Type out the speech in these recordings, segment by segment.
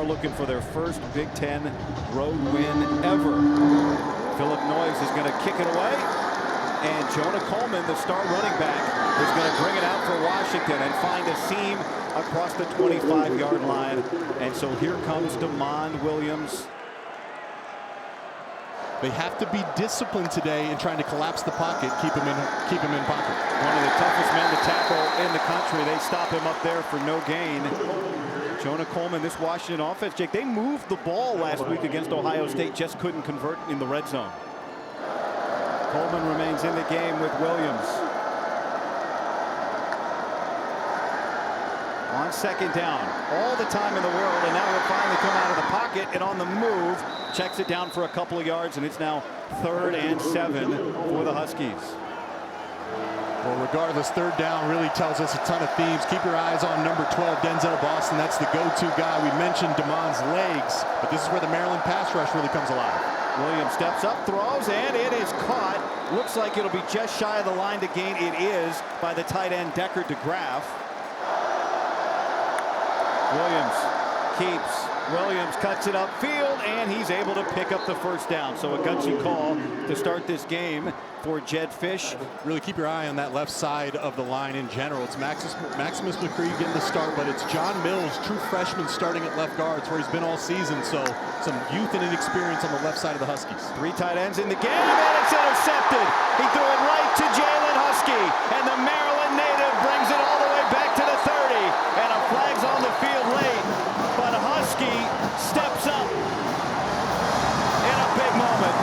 are looking for their first Big Ten road win ever. Philip Noyes is going to kick it away. And Jonah Coleman, the star running back, is going to bring it out for Washington and find a seam across the 25-yard line. And so here comes DeMond Williams. They have to be disciplined today in trying to collapse the pocket, keep him in pocket. One of the toughest men to tackle in the country. They stop him up there for no gain. Jonah Coleman, this Washington offense, Jake, they moved the ball last week against Ohio State, just couldn't convert in the red zone. Coleman remains in the game with Williams. On second down, all the time in the world, and now he'll finally come out of the pocket and on the move, checks it down for a couple of yards, and it's now 3rd and 7 for the Huskies. Well, regardless, third down really tells us a ton of themes. Keep your eyes on number 12, Denzel Boston. That's the go-to guy. We mentioned DeMond's legs, but this is where the Maryland pass rush really comes alive. Williams steps up, throws, and it is caught. Looks like it'll be just shy of the line to gain. It is by the tight end, Decker DeGraff. Williams keeps. Williams cuts it upfield, and he's able to pick up the first down. So a gutsy call to start this game for Jed Fish. Really keep your eye on that left side of the line in general. It's Maximus McCree getting the start, but it's John Mills, true freshman, starting at left guard. It's where he's been all season. So some youth and inexperience on the left side of the Huskies. 3 tight ends in the game, and it's intercepted. He threw it right to Jalen Husky, and the Maryland native brings it all the way back to the 30, and a flag's on the field late, but Husky steps up in a big moment.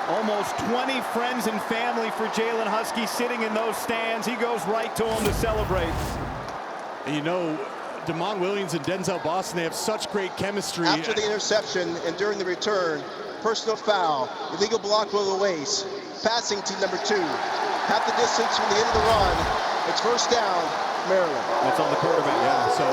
Almost 20 friends and family for Jalen Husky sitting in those stands. He goes right to them to celebrate. And you know, DeMond Williams and Denzel Boston, they have such great chemistry. After the interception and during the return, personal foul, illegal block below the waist, passing to number 2. Half the distance from the end of the run. It's first down, Maryland. That's on the quarterback. Yeah, so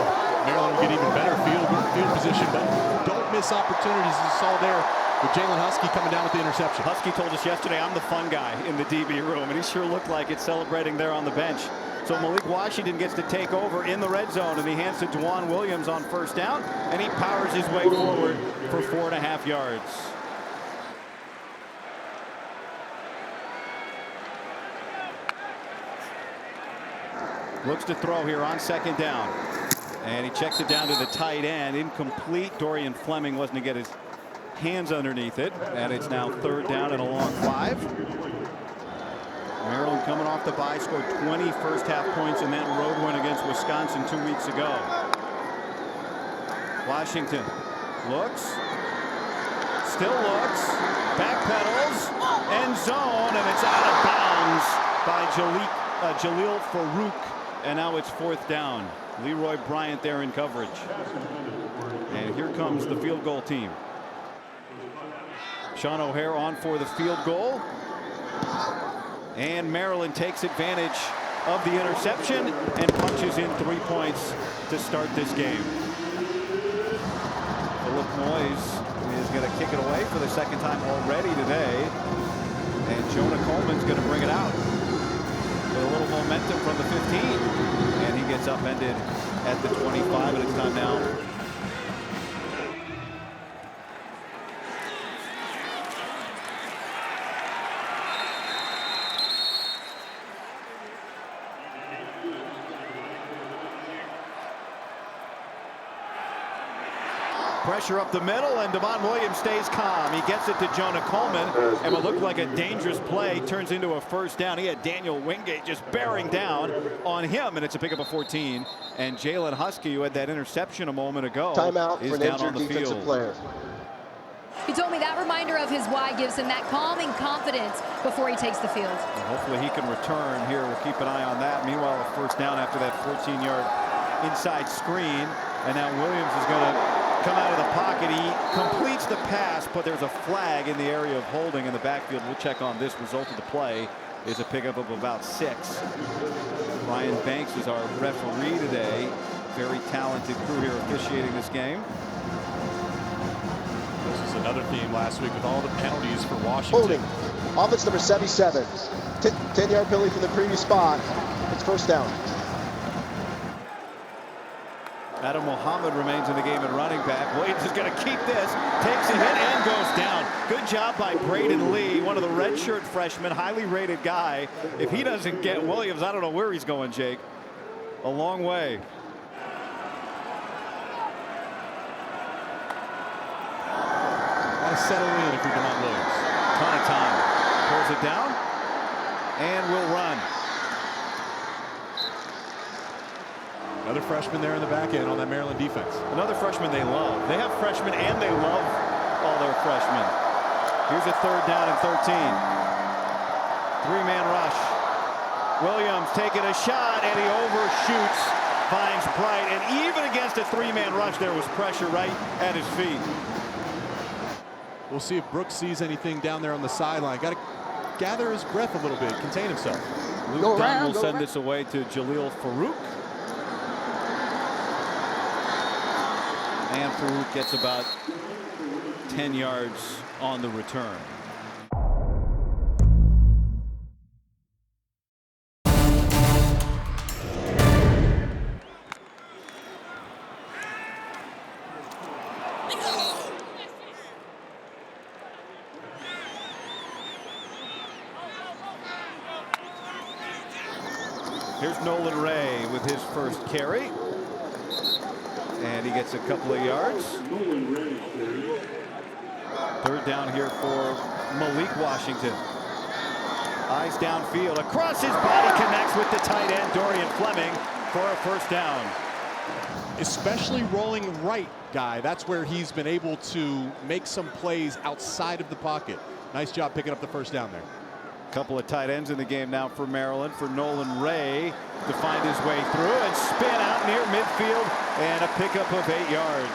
Maryland will get even better field position, but don't miss opportunities. You saw there with Jalen Husky coming down with the interception. Husky told us yesterday, I'm the fun guy in the DB room, and he sure looked like it celebrating there on the bench. So Malik Washington gets to take over in the red zone, and he hands to Juwan Williams on first down, and he powers his way forward for 4.5 yards. Looks to throw here on second down. And he checks it down to the tight end. Incomplete. Dorian Fleming wasn't to get his hands underneath it. And it's now 3rd down and a long 5. Maryland coming off the bye, scored 20 first half points in that road win against Wisconsin 2 weeks ago. Washington looks. Still looks. Backpedals. End zone. And it's out of bounds by Jalil Farouk. And now it's 4th down. Leroy Bryant there in coverage. And here comes the field goal team. Sean O'Hare on for the field goal. And Maryland takes advantage of the interception and punches in 3 points to start this game. Philip Noyes is going to kick it away for the 2nd time already today. And Jonah Coleman's going to bring it out. With a little momentum from the 15, and he gets upended at the 25, and it's time now. Pressure up the middle, and DeMond Williams stays calm. He gets it to Jonah Coleman, and what looked like a dangerous play turns into a first down. He had Daniel Wingate just bearing down on him, and it's a pickup of 14. And Jalen Husky, who had that interception a moment ago, timeout is for an down on injured the defensive field. player. He told me that reminder of his why gives him that calming confidence before he takes the field. And hopefully he can return here. We'll keep an eye on that. Meanwhile, a first down after that 14-yard inside screen. And now Williams is going to come out of the pocket. He completes the pass, but there's a flag in the area of holding in the backfield. We'll check on this. Result of the play is a pickup of about 6. Brian Banks is our referee today. Very talented crew here officiating this game. This is another theme last week with all the penalties for Washington. Holding. Offense number 77. 10-yard penalty from the previous spot. It's first down. Adam Muhammad remains in the game at running back. Williams is going to keep this, takes a hit and goes down. Good job by Braden Lee, one of the redshirt freshmen, highly rated guy. If he doesn't get Williams, I don't know where he's going, Jake. A long way. Gotta settle in if you're Demont Williams. Ton of time. Pulls it down and will run. Another freshman there in the back end on that Maryland defense. Another freshman they love. They have freshmen and they love all their freshmen. Here's a third down and 13. Three-man rush. Williams taking a shot and he overshoots, finds Bright, and even against a three-man rush there was pressure right at his feet. We'll see if Brooks sees anything down there on the sideline. Got to gather his breath a little bit, contain himself. Luke Dunn will send this away to Jalil Farouk. And Farouk gets about 10 yards on the return. Here's Nolan Ray with his first carry. And he gets a couple of yards. Third down here for Malik Washington. Eyes downfield. Across his body, connects with the tight end, Dorian Fleming, for a first down. Especially rolling right, Guy. That's where he's been able to make some plays outside of the pocket. Nice job picking up the first down there. Couple of tight ends in the game now for Maryland. For Nolan Ray to find his way through and spin out near midfield and a pickup of 8 yards.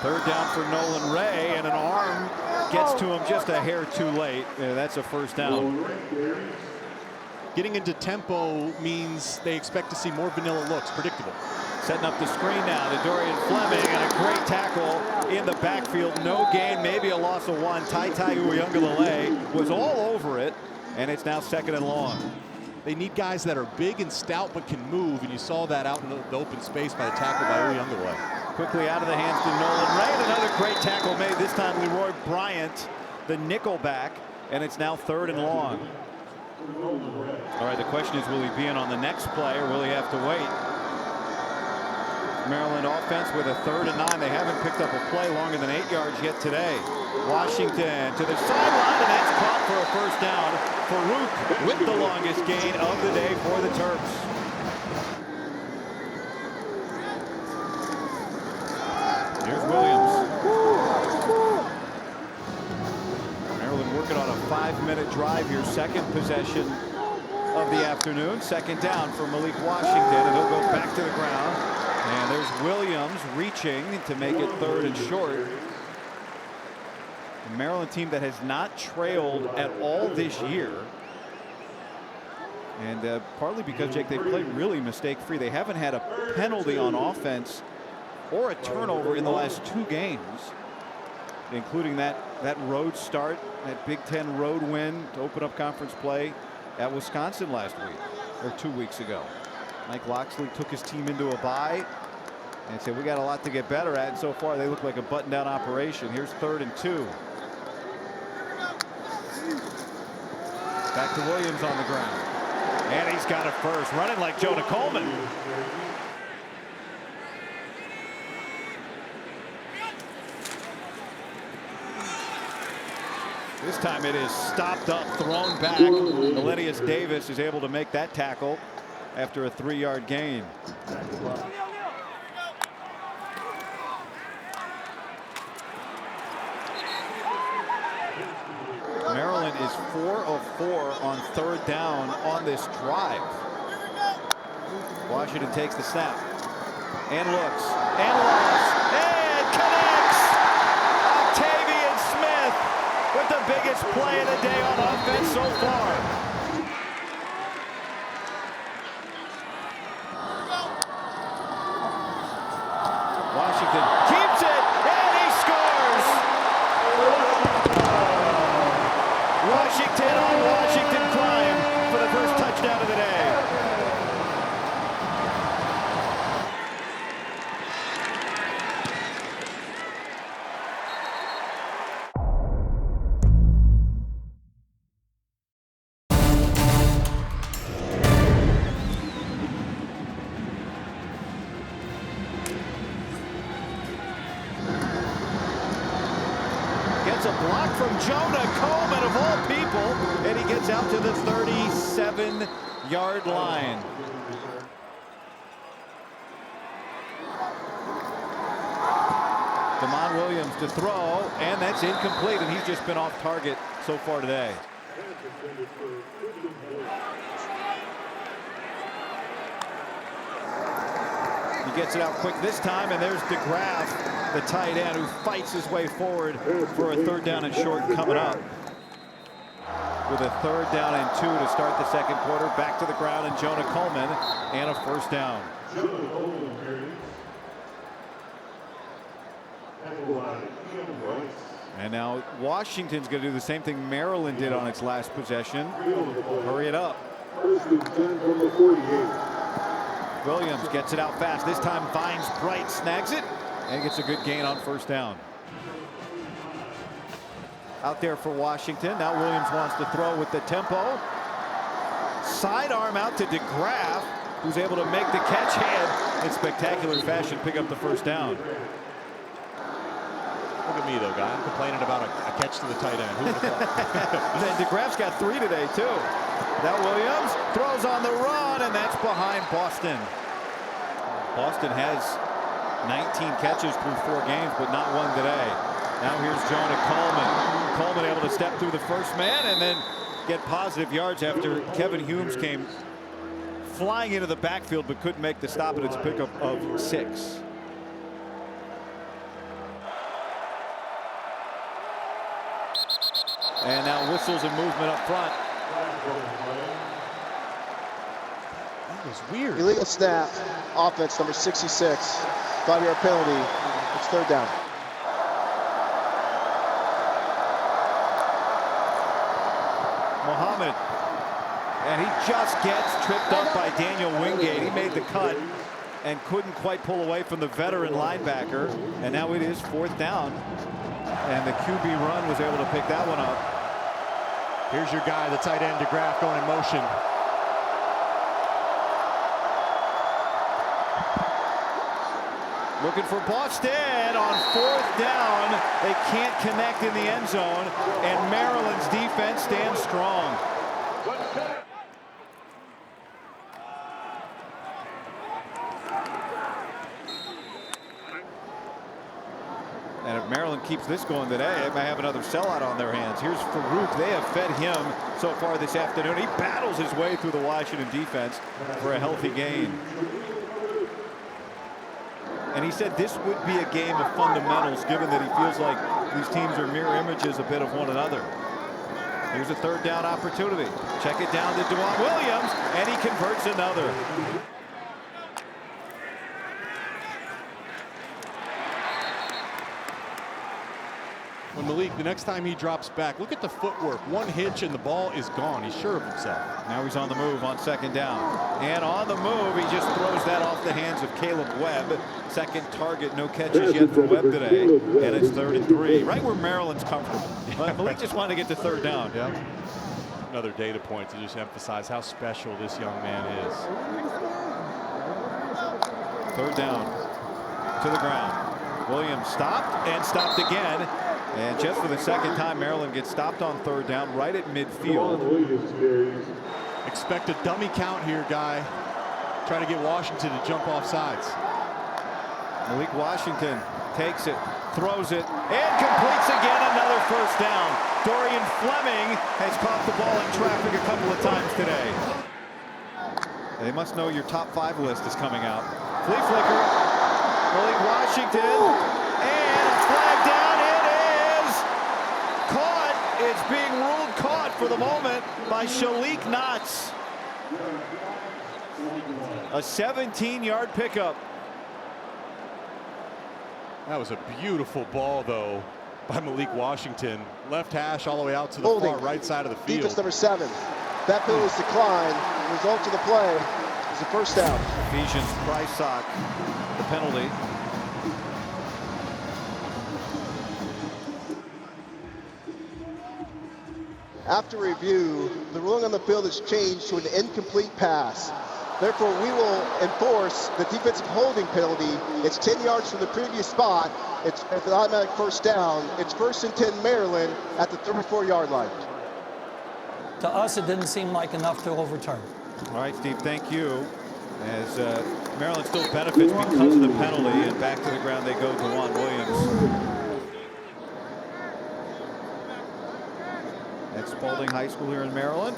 Third down for Nolan Ray, and an arm gets to him just a hair too late. That's a first down. Getting into tempo means they expect to see more vanilla looks, predictable. Setting up the screen now to Dorian Fleming, and a great tackle in the backfield. No gain, maybe a loss of one. Tai Uyunglele was all over it, and it's now second and long. They need guys that are big and stout but can move, and you saw that out in the open space by the tackle by Uyunglele. Quickly out of the hands to Nolan Ray, and another great tackle made, this time Leroy Bryant, the nickel back, and it's now third and long. All right, the question is, will he be in on the next play, or will he have to wait? Maryland offense with a 3rd and 9. They haven't picked up a play longer than 8 yards yet today. Washington to the sideline, and that's caught for a first down. Farouk with the longest gain of the day for the Terps. Here's Williams. Maryland working on a 5-minute drive here. Second possession of the afternoon. Second down for Malik Washington, and he'll go back to the ground. And there's Williams reaching to make it 3rd and short. A Maryland team that has not trailed at all this year. And partly because, Jake, they play really mistake-free. They haven't had a penalty on offense or a turnover in the last 2 games, including that road start, that Big Ten road win to open up conference play at Wisconsin last week, or 2 weeks ago. Mike Loxley took his team into a bye and said, we got a lot to get better at, and so far they look like a button-down operation. Here's 3rd and 2. Back to Williams on the ground. And he's got it first, running like Jonah Coleman. This time it is stopped up, thrown back. Elenius Davis is able to make that tackle after a 3-yard gain. Maryland is 4 of 4 on 3rd down on this drive. Washington takes the snap. and looks, and lofts, and connects! Octavian Smith with the biggest play of the day on offense so far. Washington keeps it, and he scores! Washington on Washington crime for the first touchdown of the day. Gets a block from Jonah Coleman, of all people, and he gets out to the 37-yard line. Damon Williams to throw, and that's incomplete, and he's just been off target so far today. He gets it out quick this time, and there's DeGraff, the tight end, who fights his way forward for a 3rd down and short coming up. With a 3rd down and 2 to start the second quarter. Back to the ground, and Jonah Coleman, and a 1st down. And now Washington's going to do the same thing Maryland did on its last possession. Hurry it up. Williams gets it out fast. This time Vines Bright snags it and gets a good gain on 1st down. Out there for Washington. Now Williams wants to throw with the tempo. Sidearm out to DeGraff, who's able to make the catch and in spectacular fashion pick up the 1st down. Look at me, though, guy. I'm complaining about a catch to the tight end. Who would have thought? And DeGraff's got 3 today, too. Now Williams throws on the run, and that's behind Boston. Boston has 19 catches through 4 games, but not one today. Now here's Jonah Coleman. Coleman able to step through the first man and then get positive yards after Kevin Humes came flying into the backfield but couldn't make the stop at its pickup of 6. And now whistles and movement up front. That was weird. Illegal snap, offense number 66. 5-yard penalty. It's 3rd down. Muhammad, and he just gets tripped up by Daniel Wingate. He made the cut and couldn't quite pull away from the veteran linebacker, and now it is 4th down, and the QB run was able to pick that one up. Here's your guy, the tight end, DeGraff, going in motion. Looking for Boston on 4th down. They can't connect in the end zone, and Maryland's defense stands strong. And if Maryland keeps this going today, they may have another sellout on their hands. Here's Farouk. They have fed him so far this afternoon. He battles his way through the Washington defense for a healthy gain. And he said this would be a game of fundamentals, given that he feels like these teams are mirror images a bit of one another. Here's a 3rd down opportunity. Check it down to Damon Williams, and he converts another. When Malik, the next time he drops back, look at the footwork. One hitch and the ball is gone. He's sure of himself. Now he's on the move on 2nd down. And on the move, he just throws that off the hands of Caleb Webb. 2nd target, no catches yet for Webb today. And it's 3rd and 3, right where Maryland's comfortable. But Malik just wanted to get to 3rd down. Yep. Another data point to just emphasize how special this young man is. 3rd down to the ground. Williams stopped and stopped again. And just for the 2nd time, Maryland gets stopped on 3rd down right at midfield. Expect a dummy count here, guy. Trying to get Washington to jump off sides. Malik Washington takes it, throws it, and completes again another 1st down. Dorian Fleming has caught the ball in traffic a couple of times today. They must know your top 5 list is coming out. Flea flicker. Malik Washington, and a flag down. It is caught. It's being ruled caught for the moment by Shalik Knotts. A 17-yard pickup. That was a beautiful ball, though, by Malik Washington. Left hash all the way out to the far right side of the field. Defense number 7. That penalty's declined. The result of the play is a first down. Ephesians Prysock, the penalty. After review, the ruling on the field has changed to an incomplete pass. Therefore, we will enforce the defensive holding penalty. It's 10 yards from the previous spot. It's an automatic first down. It's 1st and 10 Maryland at the 34-yard line. To us, it didn't seem like enough to overturn. All right, Steve, thank you. As Maryland still benefits because of the penalty, and back to the ground they go. DeJuan Williams. At Spalding High School here in Maryland.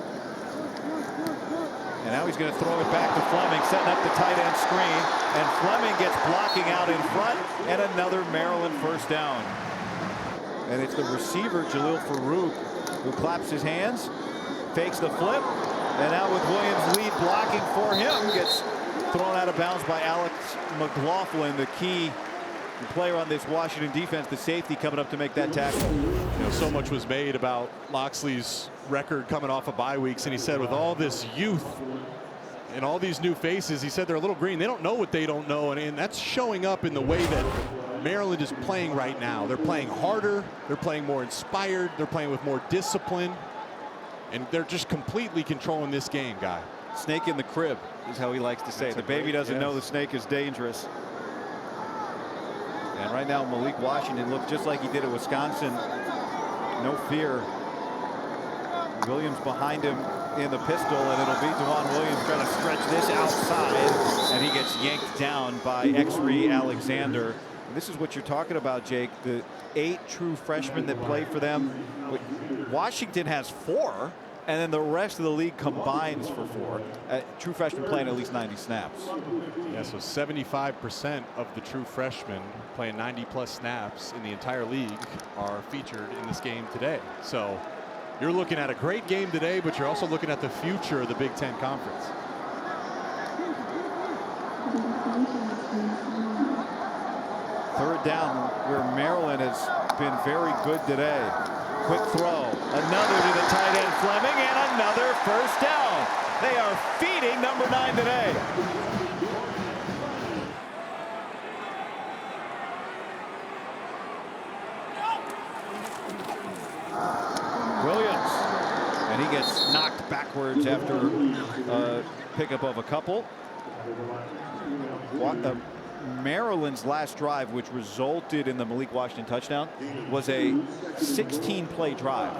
And now he's going to throw it back to Fleming, setting up the tight end screen. And Fleming gets blocking out in front, and another Maryland first down. And it's the receiver, Jalil Farouk, who claps his hands, fakes the flip, and now with Williams' lead blocking for him, gets thrown out of bounds by Alex McLaughlin, the key player on this Washington defense, the safety coming up to make that tackle. You know, so much was made about Loxley's record coming off of bye weeks, and he said with all this youth and all these new faces, he said they're a little green. They don't know what they don't know, and that's showing up in the way that Maryland is playing right now. They're playing harder, they're playing more inspired, they're playing with more discipline, and they're just completely controlling this game, Guy. Snake in the crib is how he likes to say. The baby doesn't know the snake is dangerous. And right now, Malik Washington looks just like he did at Wisconsin. No fear. Williams behind him in the pistol, and it'll be DeJuan Williams trying to stretch this outside, and he gets yanked down by Exree Alexander. And this is what you're talking about, Jake. The 8 true freshmen that play for them. Washington has 4. And then the rest of the league combines for 4. True freshmen playing at least 90 snaps. Yeah, so 75% of the true freshmen playing 90+ snaps in the entire league are featured in this game today. So you're looking at a great game today, but you're also looking at the future of the Big Ten Conference. Third down, where Maryland has been very good today. Quick throw, another to the tight end Fleming, and another first down. They are feeding number 9 today. Williams, and he gets knocked backwards after a pickup of a couple. Maryland's last drive, which resulted in the Malik Washington touchdown, was a 16-play drive.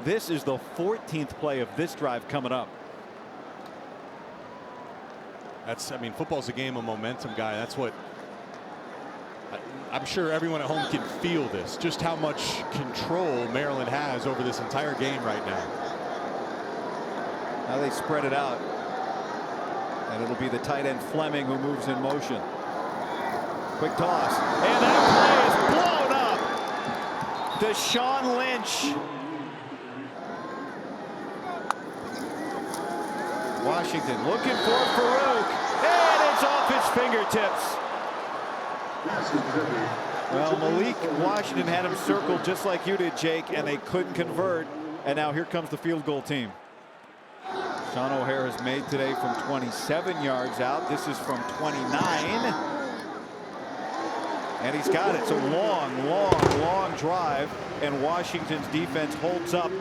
This is the 14th play of this drive coming up. I mean, football's a game of momentum, Guy. That's what I'm sure everyone at home can feel this, just how much control Maryland has over this entire game right now. Now they spread it out, and it'll be the tight end Fleming who moves in motion. Quick toss, and that play is blown up. Deshaun Lynch. Washington looking for Farouk, and it's off his fingertips. Well, Malik Washington had him circled just like you did, Jake, and they couldn't convert. And now here comes the field goal team. Sean O'Hare has made today from 27 yards out. This is from 29. And he's got it. It's a long, long, long drive, and Washington's defense holds up.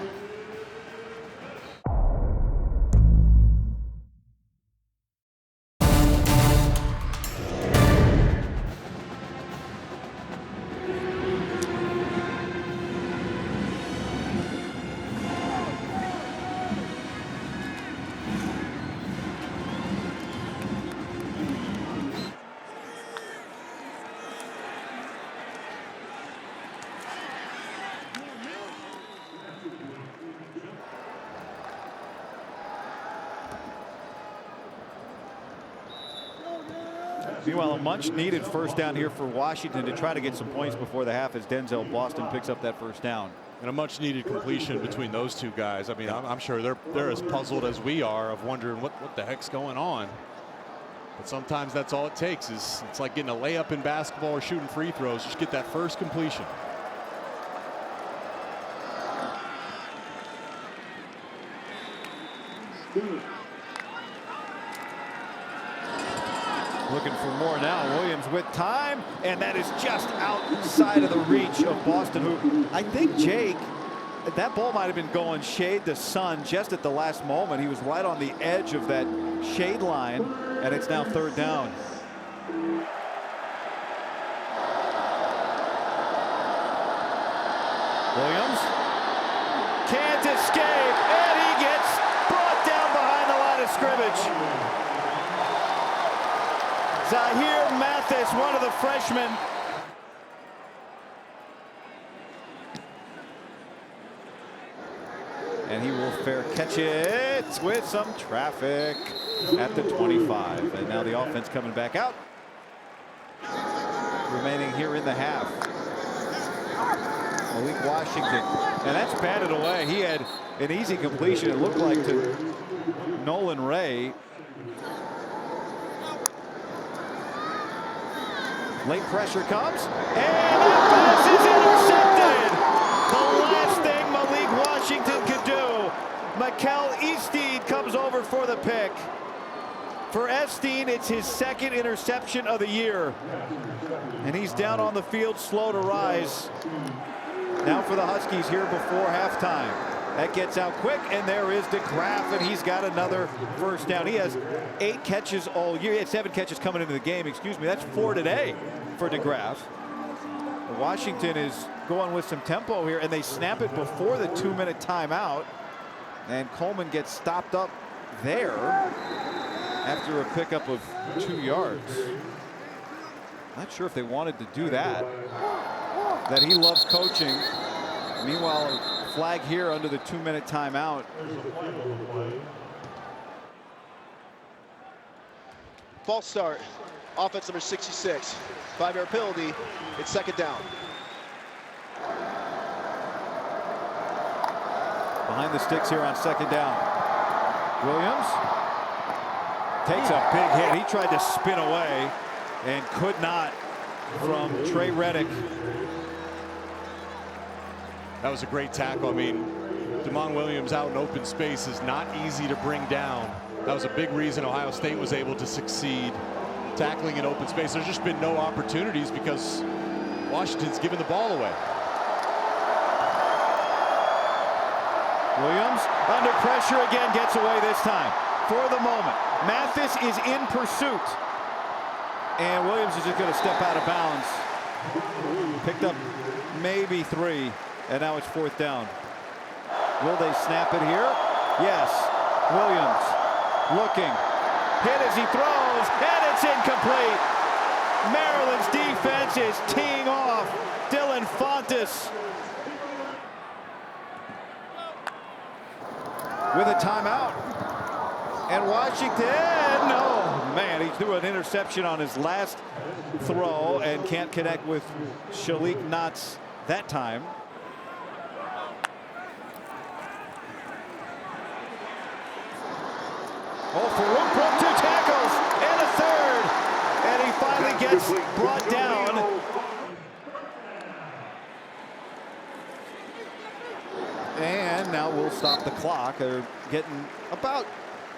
Meanwhile, a much-needed first down here for Washington to try to get some points before the half as Denzel Boston picks up that first down. And a much-needed completion between those two guys. I mean, I'm sure they're as puzzled as we are of wondering what the heck's going on. But sometimes that's all it takes. It's like getting a layup in basketball or shooting free throws. Just get that first completion. Looking for more now. Williams with time, and that is just outside of the reach of Boston, who I think, Jake, that ball might have been going shade to sun just at the last moment. He was right on the edge of that shade line, and it's now third down. Williams can't escape, and he gets brought down behind the line of scrimmage. Zahir Mathis, one of the freshmen. And he will fair catch it with some traffic at the 25. And now the offense coming back out. Remaining here in the half. Malik Washington. And that's batted away. He had an easy completion, it looked like, to Nolan Ray. Late pressure comes, and the pass is intercepted. The last thing Malik Washington could do. Mikel Easteen comes over for the pick. For Easteen, it's his second interception of the year. And he's down on the field, slow to rise. Now for the Huskies here before halftime. That gets out quick, and there is DeGraff, and he's got another first down. He has 8 catches all year. He had 7 catches coming into the game, excuse me. That's 4 today for DeGraff. Washington is going with some tempo here, and they snap it before the 2-minute timeout. And Coleman gets stopped up there after a pickup of 2 yards. Not sure if they wanted to do that. That he loves coaching. Meanwhile, flag here under the 2-minute timeout. False start. Offense number 66. 5-yard penalty. It's second down. Behind the sticks here on second down. Williams takes a big hit. He tried to spin away and could not from Trey Reddick. That was a great tackle. I mean, Damon Williams out in open space is not easy to bring down. That was a big reason Ohio State was able to succeed tackling in open space. There's just been no opportunities because Washington's given the ball away. Williams under pressure again, gets away this time. For the moment, Mathis is in pursuit. And Williams is just going to step out of bounds. Picked up maybe 3. And now it's fourth down. Will they snap it here? Yes. Williams looking. Hit as he throws, and it's incomplete. Maryland's defense is teeing off. Dylan Fontes with a timeout. And Washington, oh man, he threw an interception on his last throw and can't connect with Shalik Knotts that time. Oh, Farouk broke 2 tackles and a third, and he finally gets brought down. And now we'll stop the clock. They're getting about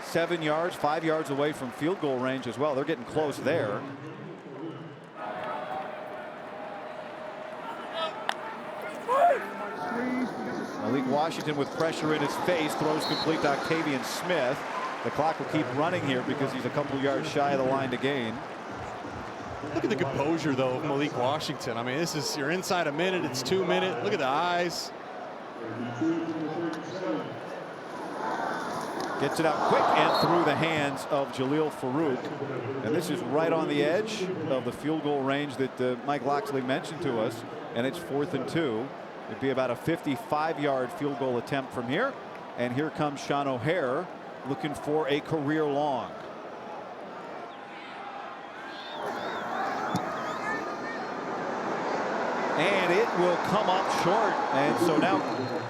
7 yards, 5 yards away from field goal range as well. They're getting close there. Malik Washington with pressure in his face throws complete to Octavian Smith. The clock will keep running here because he's a couple yards shy of the line to gain. Look at the composure, though, of Malik Washington. I mean, this is, you're inside a minute, it's 2 minutes. Look at the eyes. Gets it out quick and through the hands of Jaleel Farouk. And this is right on the edge of the field goal range that Mike Loxley mentioned to us. And it's 4th and 2. It'd be about a 55-yard field goal attempt from here. And here comes Sean O'Hare looking for a career long. will come up short. And so now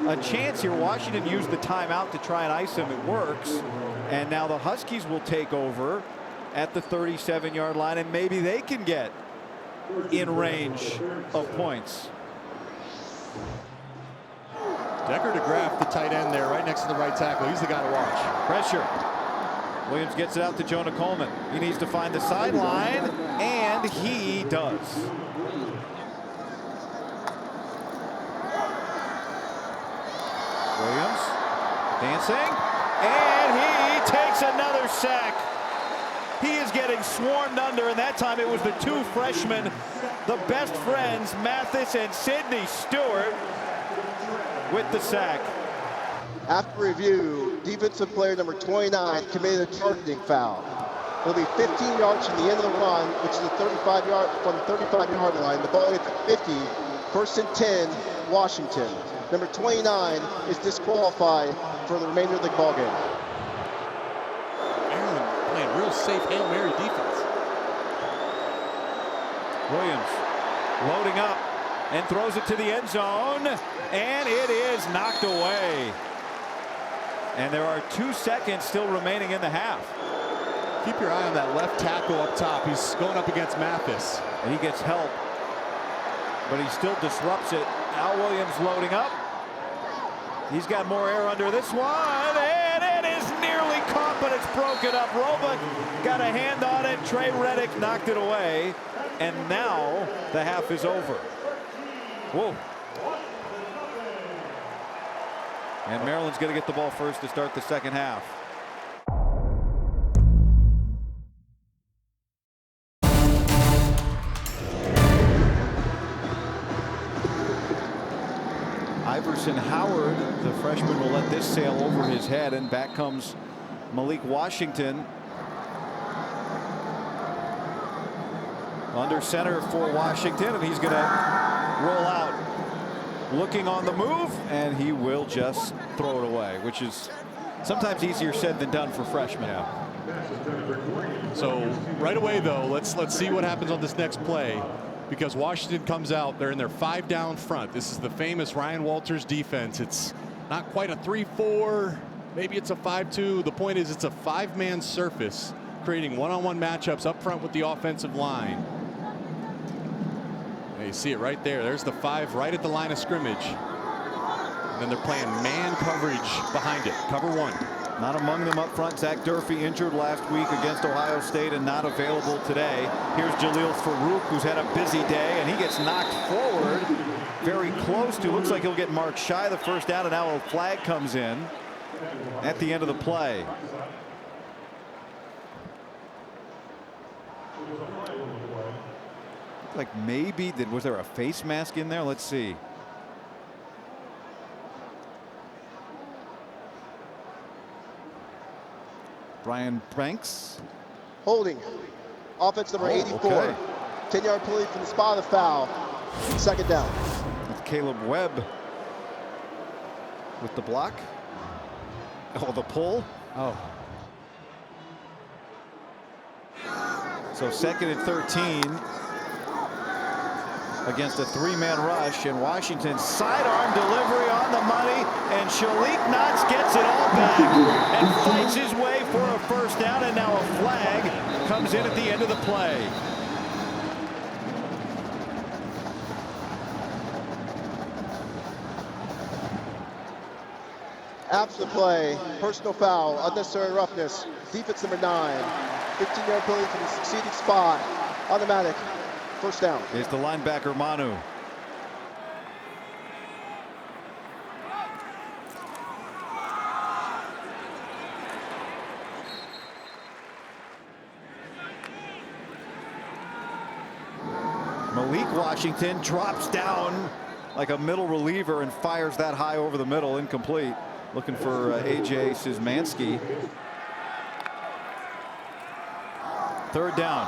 a chance here. Washington used the timeout to try and ice him. It works. And now the Huskies will take over at the 37-yard line, and maybe they can get in range of points. Decker DeGraff, the tight end there, right next to the right tackle. He's the guy to watch. Pressure. Williams gets it out to Jonah Coleman. He needs to find the sideline, and he does. Williams dancing, and he takes another sack. He is getting swarmed under, and that time it was the two freshmen, the best friends, Mathis and Sidney Stewart, with the sack. After review, defensive player number 29 committed a targeting foul. It'll be 15 yards from the end of the run, which is the 35-yard line. The ball hits 50, first and 10, Washington. Number 29 is disqualified for the remainder of the ball game. Maryland playing real safe Hail Mary defense. Williams loading up and throws it to the end zone, and it is knocked away. And there are 2 seconds still remaining in the half. Keep your eye on that left tackle up top. He's going up against Mathis. And he gets help, but he still disrupts it. Now Williams loading up. He's got more air under this one, and it is nearly caught, but it's broken up. Roebuck got a hand on it. Trey Reddick knocked it away, and now the half is over. Whoa. And Maryland's going to get the ball first to start the second half. Iverson Howard, the freshman, will let this sail over his head, and back comes Malik Washington. Under center for Washington, and he's going to roll out. Looking on the move, and he will just throw it away, which is sometimes easier said than done for freshmen. Yeah. So right away, though, let's see what happens on this next play, because Washington comes out. They're in their 5-down front. This is the famous Ryan Walters defense. It's not quite a 3-4, maybe it's a 5-2. The point is, it's a 5-man surface, creating one-on-one matchups up front with the offensive line. You see it right there. There's the 5 right at the line of scrimmage. And then they're playing man coverage behind it. Cover 1. Not among them up front. Zach Durfee injured last week against Ohio State and not available today. Here's Jalil Farouk, who's had a busy day, and he gets knocked forward. Very close to. Looks like he'll get marked shy of the first down, and now a flag comes in at the end of the play. Like maybe was there a face mask in there? Let's see. Brian Banks. Holding. Offense number 84. Okay. 10-yard penalty from the spot of the foul. Second down. That's Caleb Webb with the block. Oh, the pull. Oh. So second and 13. Against a 3-man rush, and Washington's sidearm delivery on the money, and Shalik Knotts gets it all back and fights his way for a first down, and now a flag comes in at the end of the play. After the play, personal foul, unnecessary roughness, defense number 9, 15-yard penalty from the succeeding spot, automatic. First down. Is the linebacker Manu. Malik Washington drops down like a middle reliever and fires that high over the middle, incomplete. Looking for A.J. Szymanski. Third down.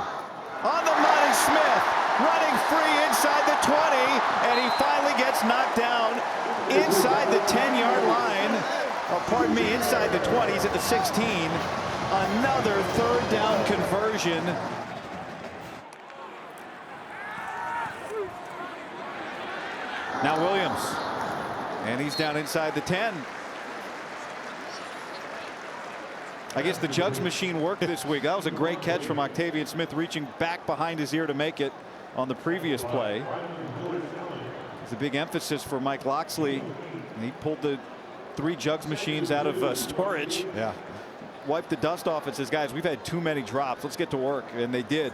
On the money, Smith running free inside the 20, and he finally gets knocked down inside the 10-yard line. Oh, pardon me, inside the 20. He's at the 16. Another third down conversion. Now Williams. And he's down inside the 10. I guess the jugs machine worked this week. That was a great catch from Octavian Smith, reaching back behind his ear to make it on the previous play. It's a big emphasis for Mike Loxley. And he pulled the 3 jugs machines out of storage. Yeah. Wiped the dust off and says, guys, we've had too many drops. Let's get to work. And they did.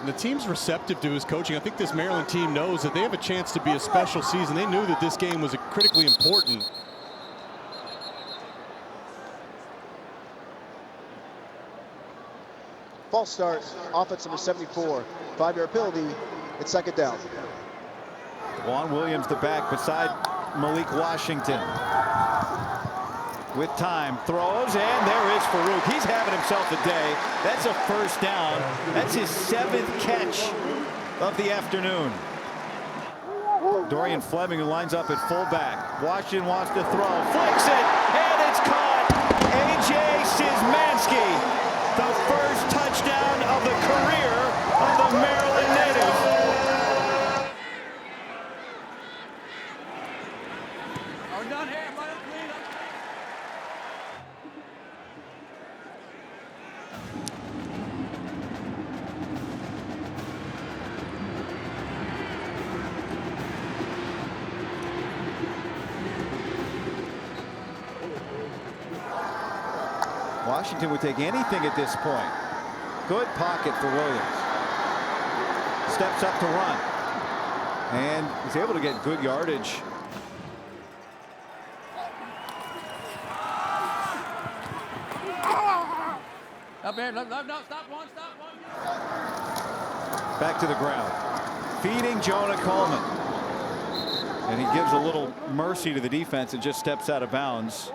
And the team's receptive to his coaching. I think this Maryland team knows that they have a chance to be a special season. They knew that this game was critically important. False start, offense number 74, 5-yard penalty. It's second down. Juan Williams, the back, beside Malik Washington. With time, throws, and there is Farouk. He's having himself a day. That's a first down. That's his 7th catch of the afternoon. Dorian Fleming, who lines up at fullback. Washington wants to throw, flicks it, and it's caught. A.J. Szymanski, the first touchdown of the career of the Maryland native. We're done here, buddy. Washington would take anything at this point. Good pocket for Williams. Steps up to run. And he's able to get good yardage. Up here, no, stop one. Back to the ground. Feeding Jonah Coleman. And he gives a little mercy to the defense and just steps out of bounds.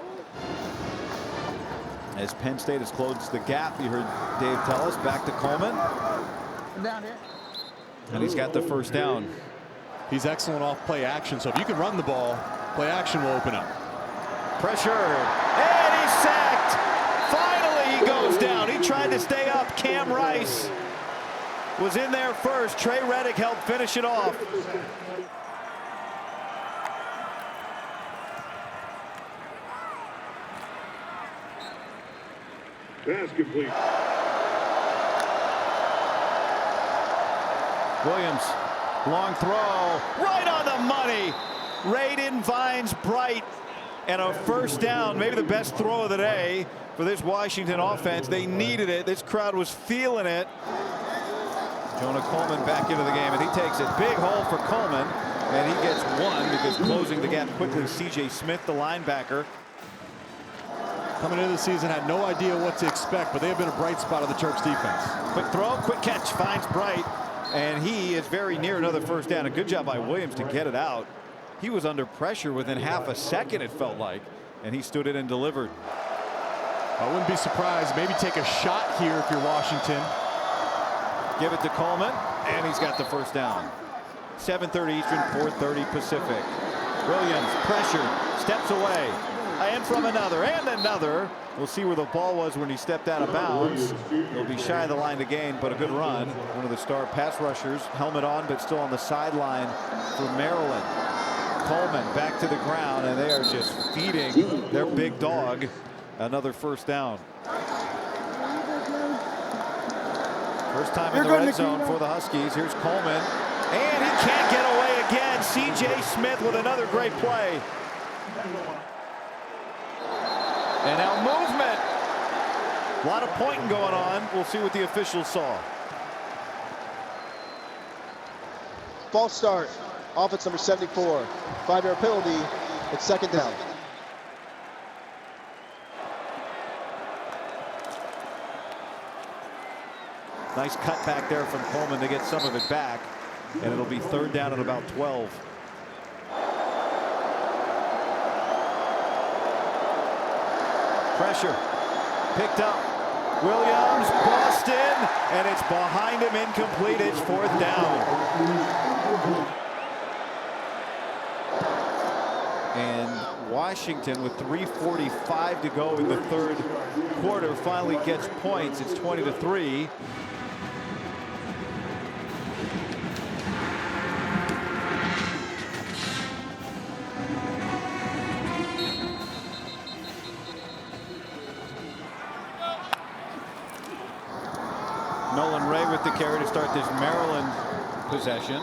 As Penn State has closed the gap, you heard Dave tell us. Back to Coleman. Down here. And he's got the first down. He's excellent off play action. So if you can run the ball, play action will open up. Pressure. And he's sacked. Finally, he goes down. He tried to stay up. Cam Rice was in there first. Trey Reddick helped finish it off. Pass complete. Williams, long throw, right on the money. Raiden Vines Bright, and a first down, maybe the best throw of the day for this Washington offense. They needed it. This crowd was feeling it. Jonah Coleman back into the game, and he takes it. Big hole for Coleman, and he gets one because closing the gap quickly. C.J. Smith, the linebacker. Coming into the season, had no idea what to expect, but they have been a bright spot of the Terps defense. Quick throw, quick catch, finds Bright, and he is very near another first down. A good job by Williams to get it out. He was under pressure within half a second, it felt like, and he stood in and delivered. I wouldn't be surprised. Maybe take a shot here if you're Washington. Give it to Coleman, and he's got the first down. 7:30 Eastern, 4:30 Pacific. Williams, pressure, steps away. And from another, and another. We'll see where the ball was when he stepped out of bounds. He'll be shy of the line to gain, but a good run. One of the star pass rushers, helmet on, but still on the sideline for Maryland. Coleman back to the ground, and they are just feeding their big dog another first down. First time in the red zone for the Huskies. Here's Coleman, and he can't get away again. C.J. Smith with another great play. And now movement. A lot of pointing going on. We'll see what the officials saw. False start, offense number 74, 5-yard penalty. It's second down. Nice cut back there from Coleman to get some of it back. And it'll be third down at about 12. Pressure picked up. Williams, Boston, and it's behind him, incomplete. It's fourth down. And Washington, with 3:45 to go in the third quarter, finally gets points. It's 20-3. Nolan Ray with the carry to start this Maryland possession.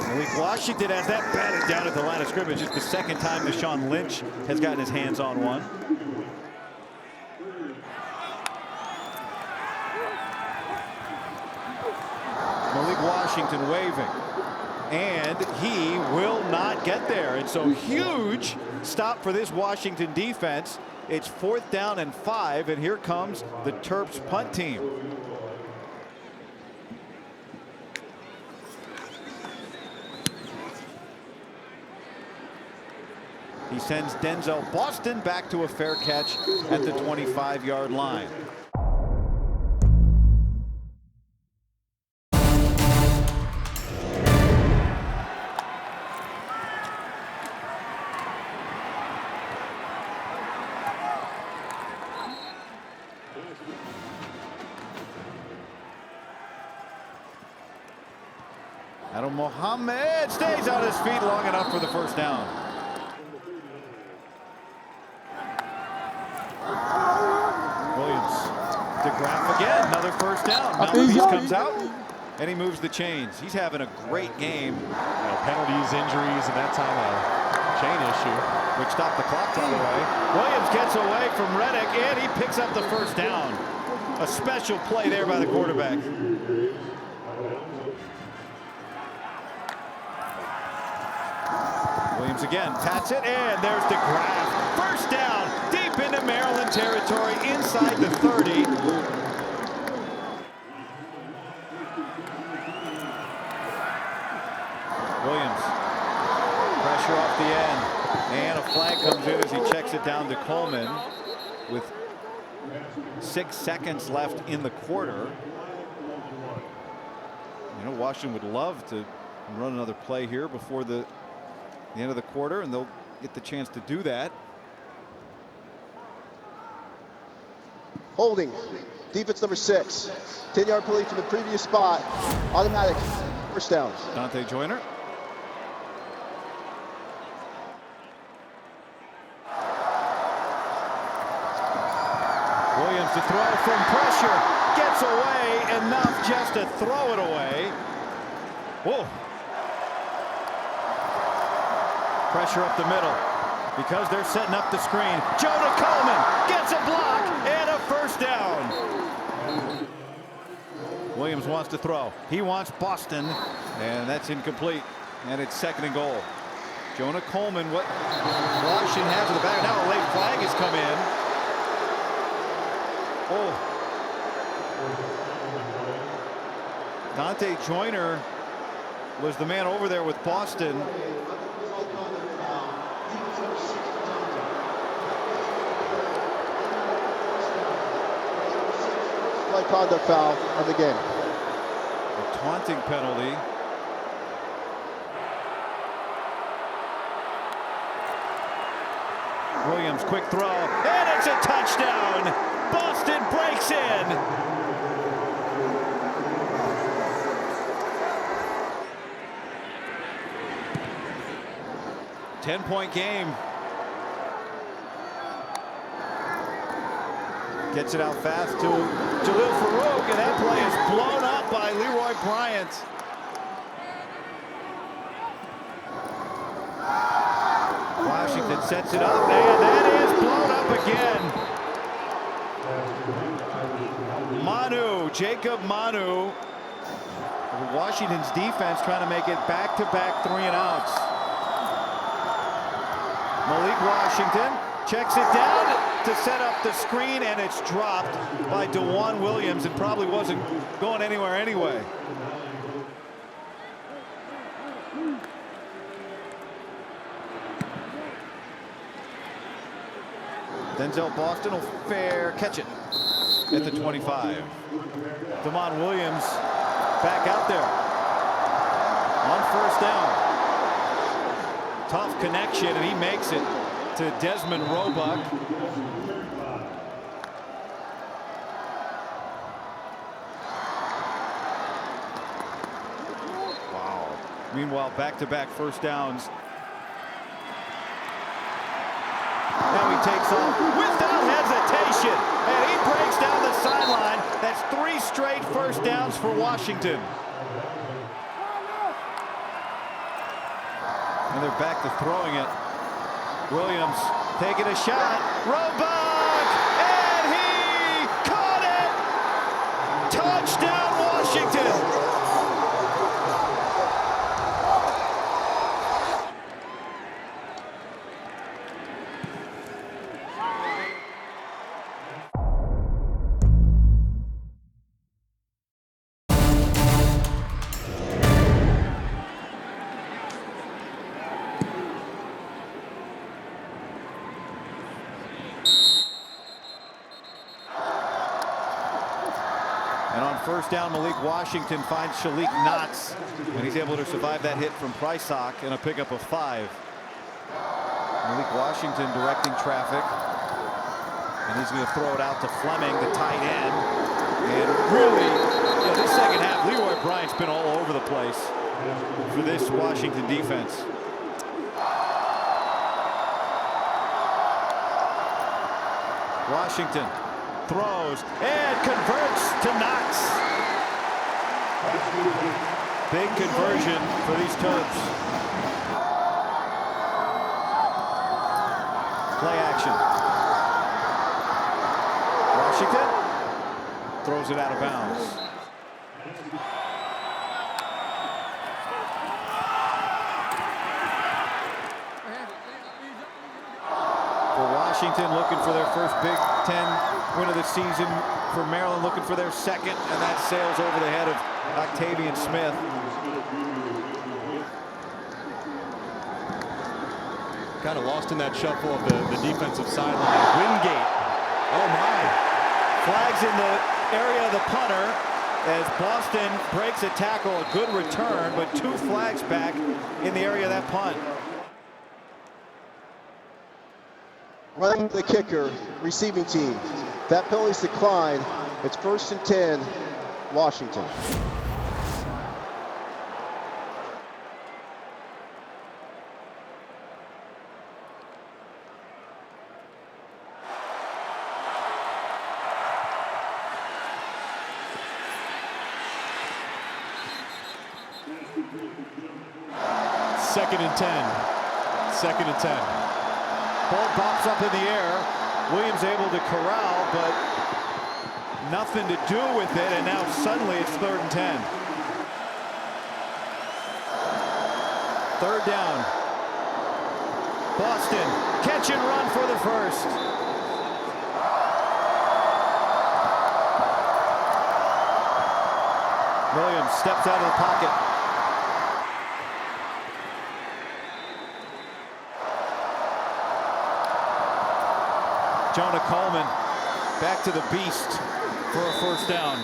Malik Washington has that batted down at the line of scrimmage. It's the second time that Sean Lynch has gotten his hands on one. Malik Washington waving. And he will not get there. And so huge stop for this Washington defense. It's 4th down and 5, and here comes the Terps punt team. He sends Denzel Boston back to a fair catch at the 25-yard line. Adam Mohammed stays on his feet long enough for the first down. Williams to Graff again, another first down. Maltese comes out and he moves the chains. He's having a great game. Penalties, injuries, and that time a chain issue, which stopped the clock, by the way. Williams gets away from Reddick and he picks up the first down. A special play there by the quarterback. Williams again, pats it, and there's DeGraff. First down, deep into Maryland territory, inside the 30. Williams, pressure off the end, and a flag comes in as he checks it down to Coleman with 6 seconds left in the quarter. You know, Washington would love to run another play here before the end of the quarter, and they'll get the chance to do that. Holding, defense number 6. 10-yard penalty from the previous spot. Automatic first down. Dante Joyner. Williams to throw from pressure. Gets away enough just to throw it away. Whoa. Pressure up the middle because they're setting up the screen. Jonah Coleman gets a block and a first down. Williams wants to throw. He wants Boston, and that's incomplete. And it's 2nd and goal. Jonah Coleman, what Washington has in the back. Now a late flag has come in. Oh. Dante Joyner was the man over there with Boston. Conduct foul of the game. A taunting penalty. Williams, quick throw, and it's a touchdown. Boston breaks in. Ten-point game. Gets it out fast to Jalil Farouk, and that play is blown up by Leroy Bryant. Washington sets it up, and that is blown up again. Manu, Jacob Manu. Washington's defense trying to make it back-to-back 3-and-outs. Malik Washington checks it down to set up the screen, and it's dropped by DeJuan Williams. It probably wasn't going anywhere anyway. Denzel Boston will fair catch it at the 25. DeJuan Williams back out there on first down. Tough connection, and he makes it to Desmond Roebuck. Wow. Meanwhile, back-to-back first downs. Now he takes off without hesitation, and he breaks down the sideline. That's 3 straight first downs for Washington. And they're back to throwing it. Williams taking a shot. Roebuck, and he caught it! Touchdown, Washington! And on first down, Malik Washington finds Shalik Knox, and he's able to survive that hit from Prysock and a pickup of 5. Malik Washington directing traffic, and he's going to throw it out to Fleming, the tight end. And really, this second half, Leroy Bryant's been all over the place for this Washington defense. Washington throws and converts to Knox. Big conversion for these Terps. Play action. Washington throws it out of bounds. Washington looking for their first Big Ten win of the season. For Maryland looking for their second, and that sails over the head of Octavian Smith. Kind of lost in that shuffle of the defensive sideline. Wingate. Oh my. Flags in the area of the punter as Boston breaks a tackle. A good return, but 2 flags back in the area of that punt. Running the kicker, receiving team. That penalty's declined. It's 1st and 10, Washington. Second and 10. 2nd and 10. Ball bops up in the air. Williams able to corral, but nothing to do with it. And now suddenly it's 3rd and 10. 3rd down. Boston, catch and run for the first. Williams steps out of the pocket. Jonah Coleman back to the beast for a first down.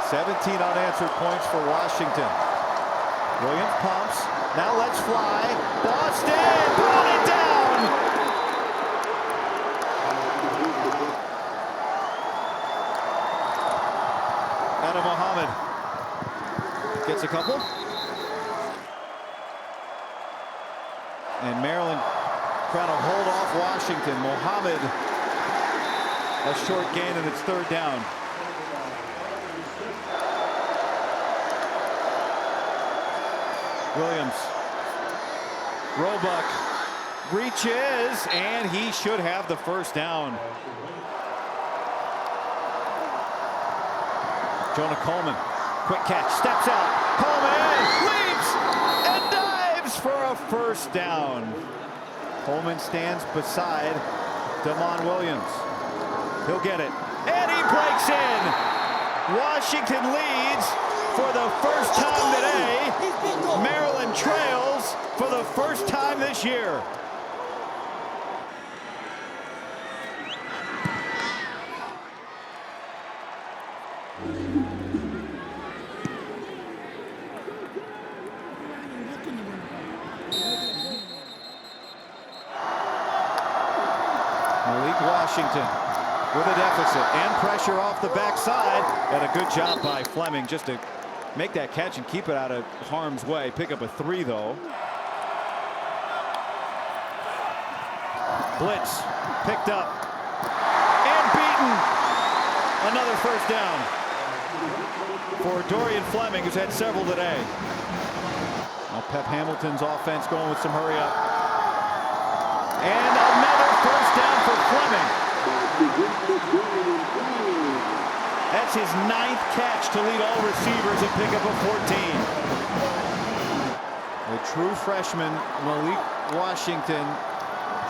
17 unanswered points for Washington. Williams pumps. Now let's fly. Boston brought it down. Adam Mohammed gets a couple. And Maryland trying to hold off Washington. Mohammed, a short gain, and it's 3rd down. Williams. Roebuck reaches, and he should have the first down. Jonah Coleman, quick catch, steps out. Coleman leaps and dives for a first down. Coleman stands beside Damon Williams. He'll get it. And he breaks in. Washington leads for the first time today. Maryland trails for the first time this year. Malik Washington with a deficit and pressure off the backside, and a good job by Fleming just to make that catch and keep it out of harm's way. Pick up a 3 though. Blitz picked up and beaten. Another first down for Dorian Fleming, who's had several today. Now Pep Hamilton's offense going with some hurry up. And another first down for Fleming. That's his 9th catch to lead all receivers and pick up a 14. The true freshman, Malik Washington,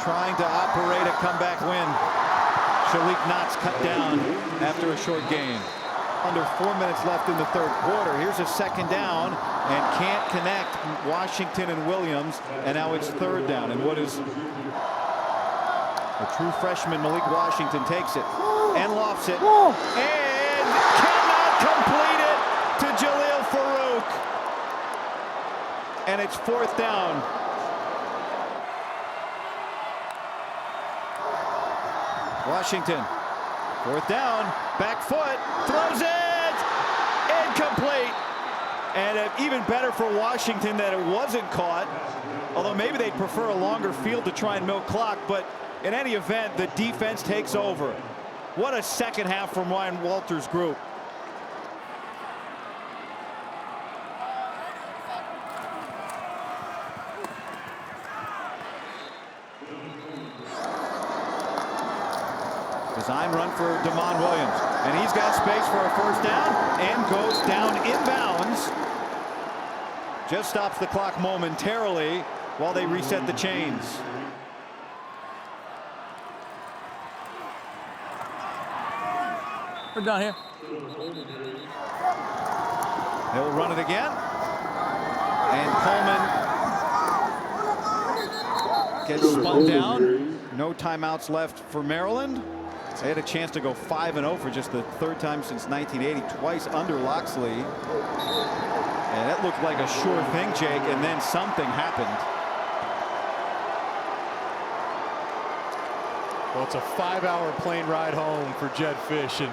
trying to operate a comeback win. Shalik Knott's cut down after a short gain. Under 4 minutes left in the third quarter. Here's a second down and can't connect Washington and Williams, and now it's third down. And what is a true freshman, Malik Washington takes it and lofts it and cannot complete it to Jalil Farouk. And it's fourth down. Washington, fourth down, back foot, throws it, incomplete. And even better for Washington that it wasn't caught, although maybe they'd prefer a longer field to try and milk clock, but in any event, the defense takes over. What a second half from Ryan Walters' group. Design run for Damon Williams, and he's got space for a first down and goes down inbounds. Just stops the clock momentarily while they reset the chains. We're done here. He'll run it again, and Coleman gets spun down. No timeouts left for Maryland. They had a chance to go 5-0 for just the third time since 1980, twice under Loxley. And that looked like a sure thing, Jake, and then something happened. Well, it's a 5-hour plane ride home for Jed Fish, and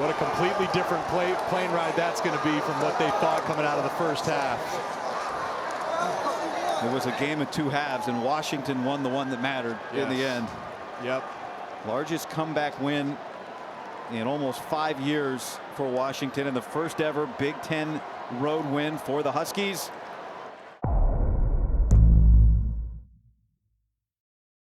what a completely different plane ride that's going to be from what they thought coming out of the first half. It was a game of two halves, and Washington won the one that mattered in the end. Yep. Largest comeback win in almost 5 years for Washington, and the first ever Big Ten road win for the Huskies.